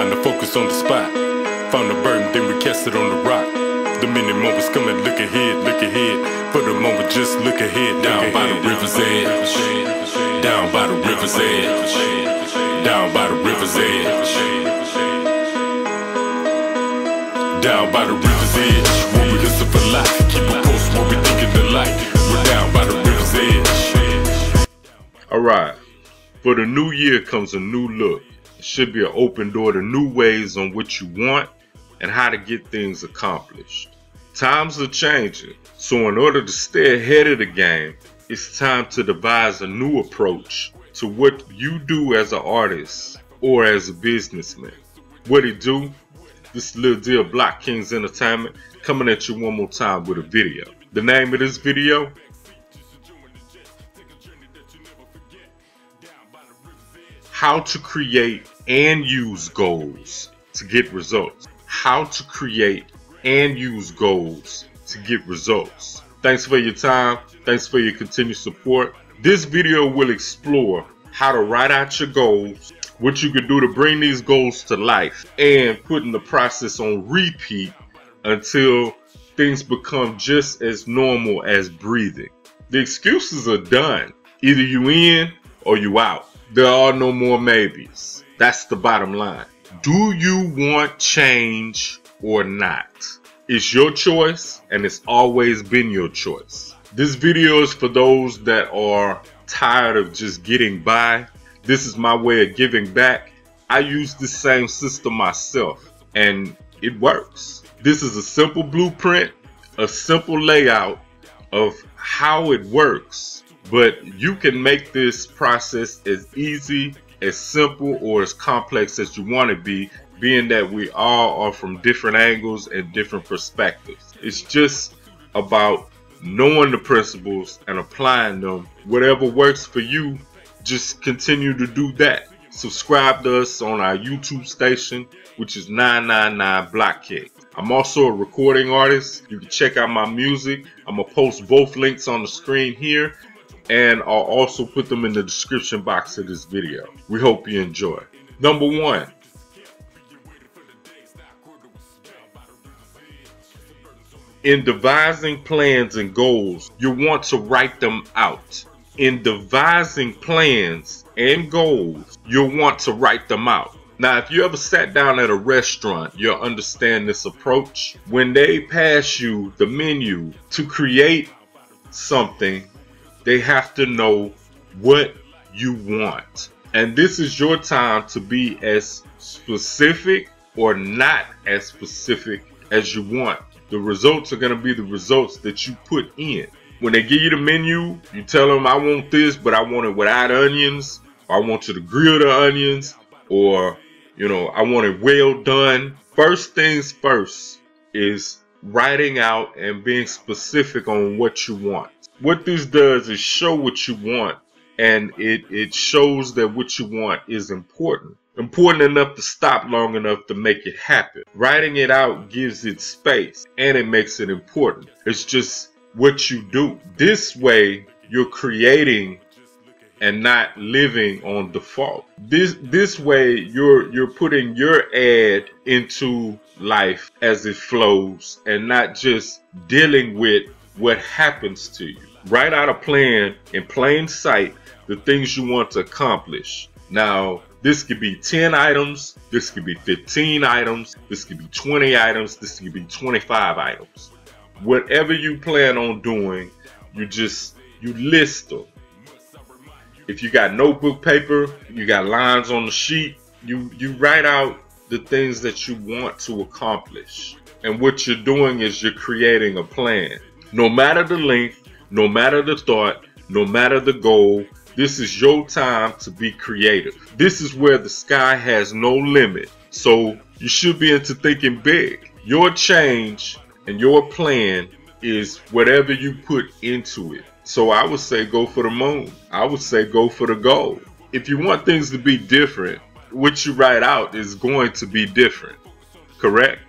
Find the focus on the spot. Found the burden, then we cast it on the rock. The minute moments coming, look ahead, look ahead. For the moment, just look ahead. Down by the river's edge. Down by the river's edge. Down by the river's edge. Down by the river's edge. Where we listen for life. Keep a post where we thinking the light. We're down by the river's edge. Alright, for the new year comes a new look. It should be an open door to new ways on what you want and how to get things accomplished. Times are changing, so in order to stay ahead of the game, it's time to devise a new approach to what you do as an artist or as a businessman. What it do? This little deal, Blockkingz Entertainment, coming at you one more time with a video. The name of this video? How to create and use goals to get results. How to create and use goals to get results. Thanks for your time. Thanks for your continued support. This video will explore how to write out your goals, what you can do to bring these goals to life, and putting the process on repeat until things become just as normal as breathing. The excuses are done. Either you in or you out. There are no more maybes. That's the bottom line. Do you want change or not? It's your choice, and it's always been your choice. This video is for those that are tired of just getting by. This is my way of giving back. I use the same system myself, and it works. This is a simple blueprint, a simple layout of how it works. But you can make this process as easy, as simple, or as complex as you want to be, being that we all are from different angles and different perspectives. It's just about knowing the principles and applying them. Whatever works for you, just continue to do that. Subscribe to us on our YouTube station, which is 999 Blockkingz. I'm also a recording artist. You can check out my music. I'm going to post both links on the screen here, and I'll also put them in the description box of this video. We hope you enjoy. Number one. In devising plans and goals, you want to write them out. In devising plans and goals, you'll want to write them out. Now, if you ever sat down at a restaurant, you'll understand this approach. When they pass you the menu to create something, they have to know what you want. And this is your time to be as specific or not as specific as you want. The results are going to be the results that you put in. When they give you the menu, you tell them, I want this, but I want it without onions, or I want you to grill the onions, or, I want it well done. First things first is writing out and being specific on what you want. What this does is show what you want, and it shows that what you want is important. Important enough to stop long enough to make it happen. Writing it out gives it space, and it makes it important. It's just what you do. This way, you're creating and not living on default. This way, you're putting your ad into life as it flows, and not just dealing with what happens to you. Write out a plan in plain sight, the things you want to accomplish. Now, this could be 10 items, this could be 15 items, this could be 20 items, this could be 25 items. Whatever you plan on doing, you list them. If you got notebook paper, you got lines on the sheet, you write out the things that you want to accomplish. And what you're doing is you're creating a plan. No matter the length, no matter the thought, no matter the goal, this is your time to be creative. This is where the sky has no limit. So you should be into thinking big. Your change and your plan is whatever you put into it. So I would say go for the moon. I would say go for the goal. If you want things to be different, what you write out is going to be different. Correct?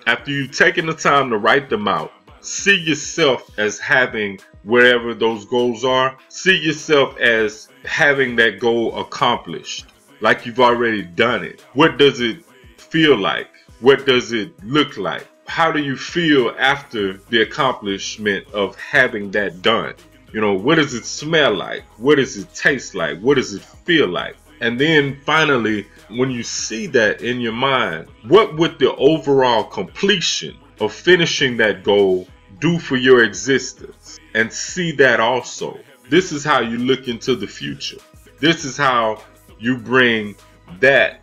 After you've taken the time to write them out, see yourself as having wherever those goals are. See yourself as having that goal accomplished, like you've already done it. What does it feel like? What does it look like? How do you feel after the accomplishment of having that done? You know, what does it smell like? What does it taste like? What does it feel like? And then finally, when you see that in your mind, what would the overall completion of finishing that goal do for your existence? And see that also. This is how you look into the future. This is how you bring that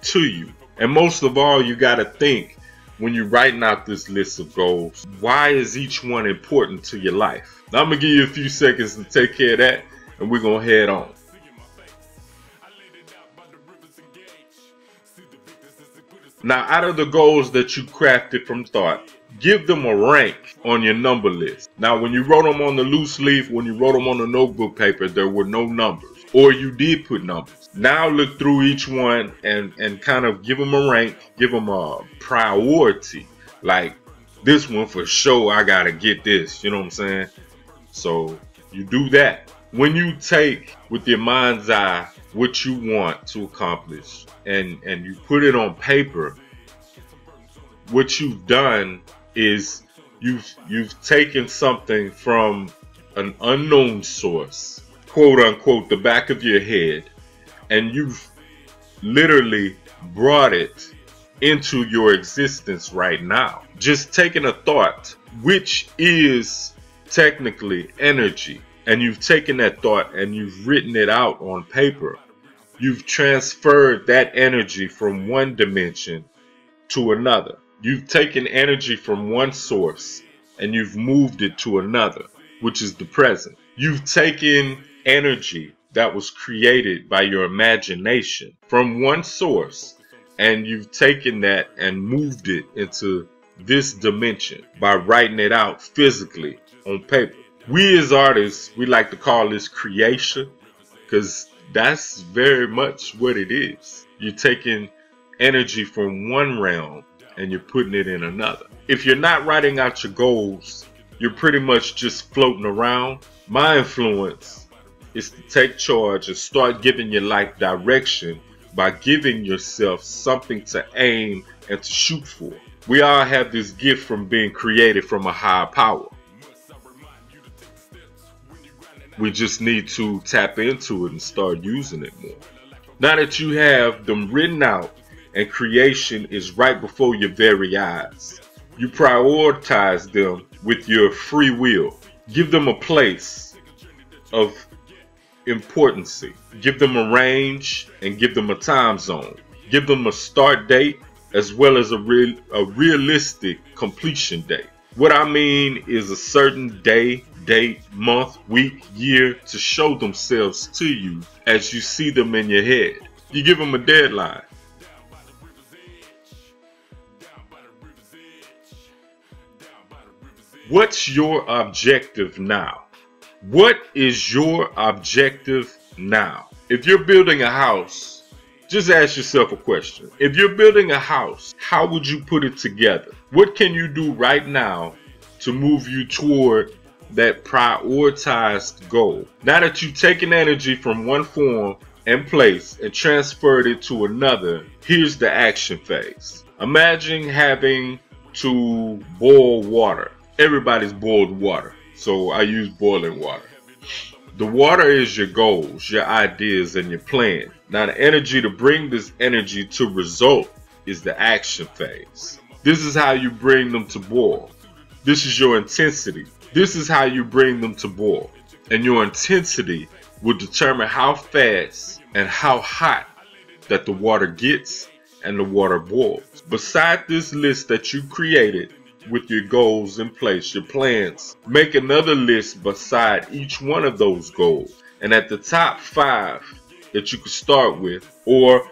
to you. And most of all, you got to think, when you're writing out this list of goals, why is each one important to your life? Now, I'm going to give you a few seconds to take care of that, and we're going to head on. Now, out of the goals that you crafted from thought, give them a rank on your number list. Now, when you wrote them on the loose leaf, when you wrote them on the notebook paper, there were no numbers. Or you did put numbers. Now look through each one and kind of give them a rank, give them a priority. Like, this one for sure, I gotta get this, you know what I'm saying? So you do that. When you take with your mind's eye what you want to accomplish and you put it on paper, what you've done is you've taken something from an unknown source, quote unquote, the back of your head, and you've literally brought it into your existence right now. Just taking a thought, which is technically energy, and you've taken that thought and you've written it out on paper. You've transferred that energy from one dimension to another. You've taken energy from one source and you've moved it to another, which is the present. You've taken energy that was created by your imagination from one source, and you've taken that and moved it into this dimension by writing it out physically on paper. We as artists, we like to call this creation, because that's very much what it is. You're taking energy from one realm and you're putting it in another. If you're not writing out your goals, you're pretty much just floating around. My influence is to take charge and start giving your life direction by giving yourself something to aim and to shoot for. We all have this gift from being created from a higher power. We just need to tap into it and start using it more. Now that you have them written out and creation is right before your very eyes, you prioritize them with your free will. Give them a place of importance. Give them a range and give them a time zone. Give them a start date as well as a realistic completion date. What I mean is a certain day, date, month, week, year to show themselves to you as you see them in your head. You give them a deadline. What's your objective now? What is your objective now? If you're building a house, just ask yourself a question. If you're building a house, how would you put it together? What can you do right now to move you toward that prioritized goal? Now that you've taken energy from one form and place and transferred it to another, here's the action phase. Imagine having to boil water. Everybody's boiled water, so I use boiling water. The water is your goals, your ideas, and your plan. Now the energy to bring this energy to result is the action phase. This is how you bring them to boil. This is your intensity. This is how you bring them to boil. And your intensity will determine how fast and how hot that the water gets and the water boils. Beside this list that you created with your goals in place, your plans, make another list beside each one of those goals. And at the top 5 that you could start with, or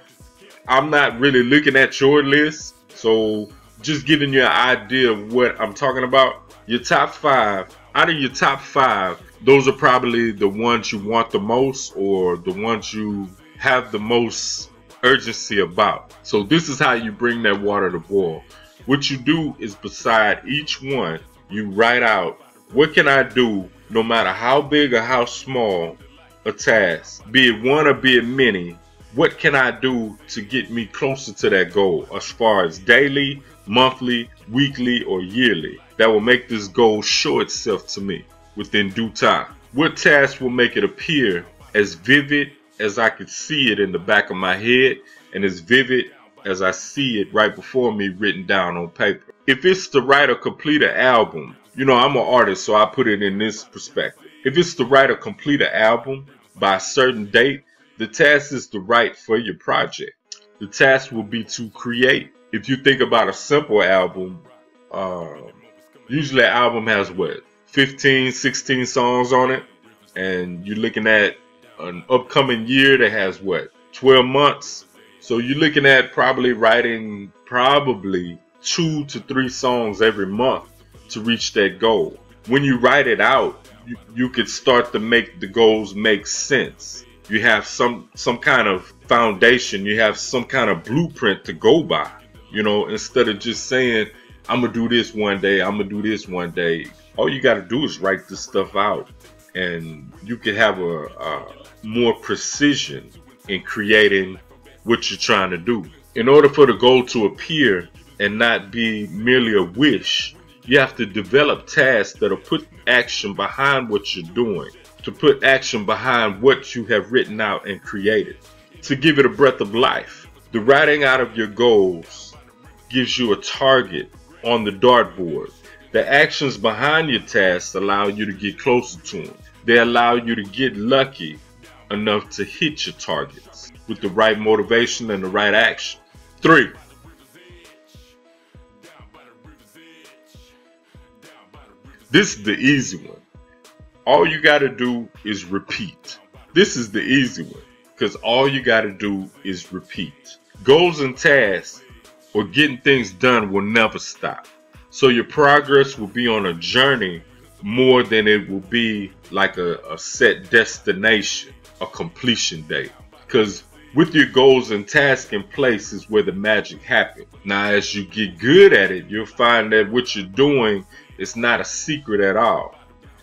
I'm not really looking at your list, so just giving you an idea of what I'm talking about. Your top 5, out of your top 5, those are probably the ones you want the most or the ones you have the most urgency about. So this is how you bring that water to boil. What you do is beside each one, you write out, what can I do no matter how big or how small a task, be it one or be it many, what can I do to get me closer to that goal as far as daily, monthly, weekly, or yearly that will make this goal show itself to me within due time? What task will make it appear as vivid as I could see it in the back of my head and as vivid as I see it right before me written down on paper? If it's to write or complete an album, you know, I'm an artist, so I put it in this perspective. If it's to write or complete an album by a certain date, the task is to write for your project. The task will be to create. If you think about a simple album, usually an album has what, 15, 16 songs on it, and you're looking at an upcoming year that has what, 12 months. So you're looking at probably writing 2 to 3 songs every month to reach that goal. When you write it out, you could start to make the goals make sense. You have some kind of foundation, you have some kind of blueprint to go by, you know, instead of just saying, I'm gonna do this one day, I'm gonna do this one day. All you gotta do is write this stuff out, and you can have a more precision in creating what you're trying to do. In order for the goal to appear and not be merely a wish, you have to develop tasks that'll put action behind what you're doing, to put action behind what you have written out and created, to give it a breath of life. The writing out of your goals gives you a target on the dartboard. The actions behind your tasks allow you to get closer to them. They allow you to get lucky enough to hit your targets with the right motivation and the right action. 3. This is the easy one. All you got to do is repeat. This is the easy one because all you got to do is repeat. Goals and tasks or getting things done will never stop. So your progress will be on a journey more than it will be like a set destination, a completion date. Because with your goals and tasks in place is where the magic happens. Now, as you get good at it, you'll find that what you're doing is not a secret at all.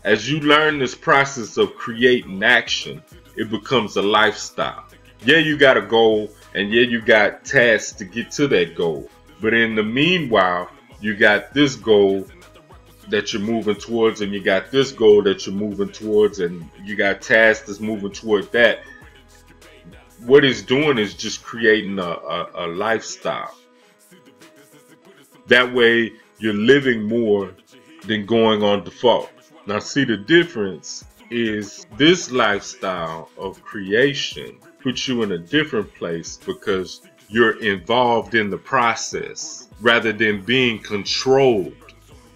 As you learn this process of creating action, it becomes a lifestyle. Yeah, you got a goal, and yeah, you got tasks to get to that goal. But in the meanwhile, you got this goal that you're moving towards, and you got this goal that you're moving towards, and you got tasks that's moving toward that. What it's doing is just creating a lifestyle. That way, you're living more than going on default. Now, see, the difference is this lifestyle of creation puts you in a different place because you're involved in the process rather than being controlled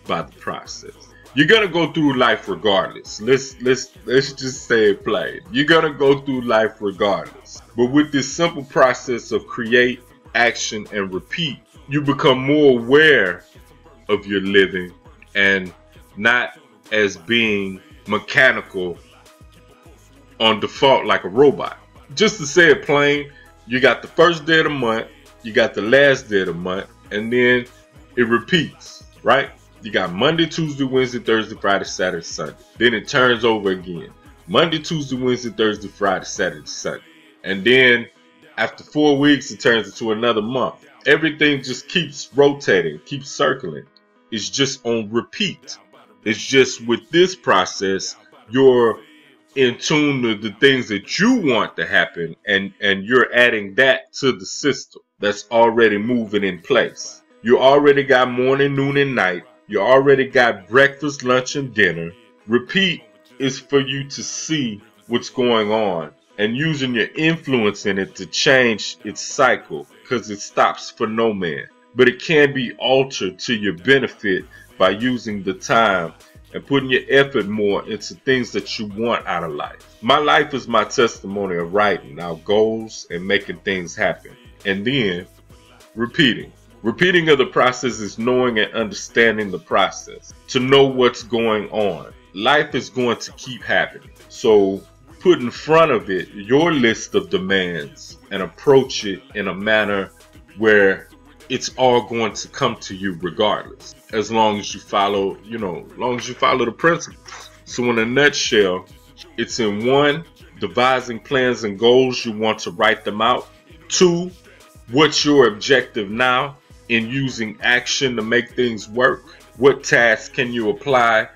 by the process. You're gonna go through life regardless. Let's just say it plain. You're gonna go through life regardless. But with this simple process of create, action, and repeat, you become more aware of your living and not as being mechanical on default like a robot. Just to say it plain, you got the first day of the month, you got the last day of the month, and then it repeats, right? You got Monday, Tuesday, Wednesday, Thursday, Friday, Saturday, Sunday. Then it turns over again. Monday, Tuesday, Wednesday, Thursday, Friday, Saturday, Sunday. And then after 4 weeks, it turns into another month. Everything just keeps rotating, keeps circling. It's just on repeat. It's just with this process, you're in tune to the things that you want to happen, and you're adding that to the system that's already moving in place. You already got morning, noon, and night. You already got breakfast, lunch, and dinner. Repeat is for you to see what's going on and using your influence in it to change its cycle, because it stops for no man. But it can be altered to your benefit by using the time and putting your effort more into things that you want out of life. My life is my testimony of writing out goals and making things happen. And then repeating. Repeating of the process is knowing and understanding the process, to know what's going on. Life is going to keep happening. So put in front of it your list of demands and approach it in a manner where it's all going to come to you regardless, as long as you follow, as long as you follow the principles. So in a nutshell, it's in 1, devising plans and goals, you want to write them out. 2, what's your objective now in using action to make things work? What tasks can you apply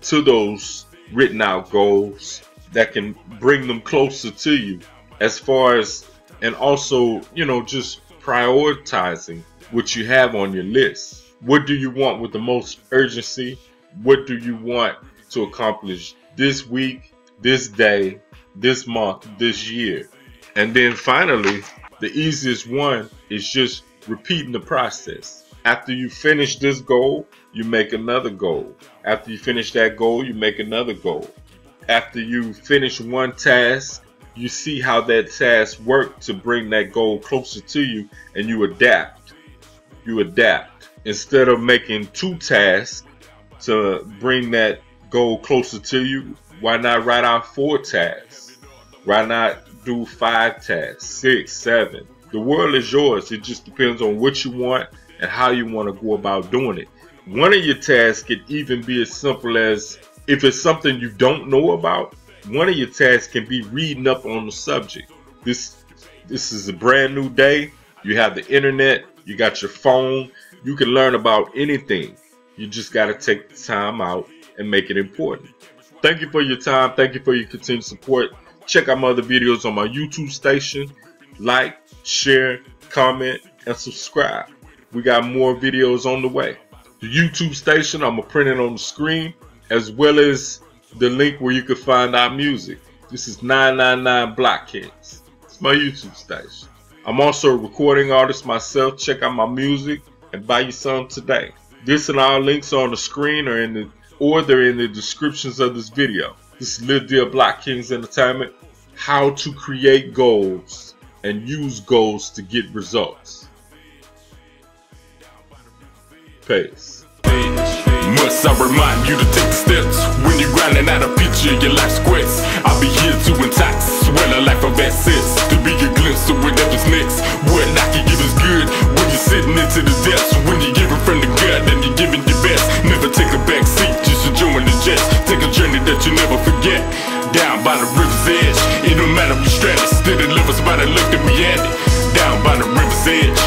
to those written out goals that can bring them closer to you, as far as, and also, just prioritizing what you have on your list. What do you want with the most urgency? What do you want to accomplish this week, this day, this month, this year? And then finally, the easiest one is just repeating the process. After you finish this goal, you make another goal. After you finish that goal, you make another goal. After you finish one task, you see how that task worked to bring that goal closer to you, and you adapt. You adapt. Instead of making 2 tasks to bring that goal closer to you, why not write out 4 tasks? Why not do 5 tasks, 6, 7? The world is yours. It just depends on what you want and how you want to go about doing it. One of your tasks could even be as simple as, if it's something you don't know about, one of your tasks can be reading up on the subject. This is a brand new day. You have the internet, you got your phone, you can learn about anything. You just got to take the time out and make it important. Thank you for your time. Thank you for your continued support. Check out my other videos on my YouTube station. Like, share, comment, and subscribe. We got more videos on the way. The YouTube station, I'm going to print it on the screen, as well as the link where you can find our music. This is 999 Blockkingz. It's my YouTube station. I'm also a recording artist myself. Check out my music and buy you some today. This and all links are on the screen or they're in the descriptions of this video. This is Lil Deal Blockkingz Entertainment. How to create goals and use goals to get results. Peace. Must I remind you to take the steps when you're grinding out a picture of your life's quest? I'll be here to entice, well, a life of assets, to be a glimpse of whatever's next. What I can give is good when you're sitting into the depths, when you're giving from the gut and you're giving your best. Never take a back seat, just enjoying the jets. Take a journey that you never forget. Down by the river's edge, it don't matter if you're stranded, still the lovers by the look that we had it. Down by the river's edge.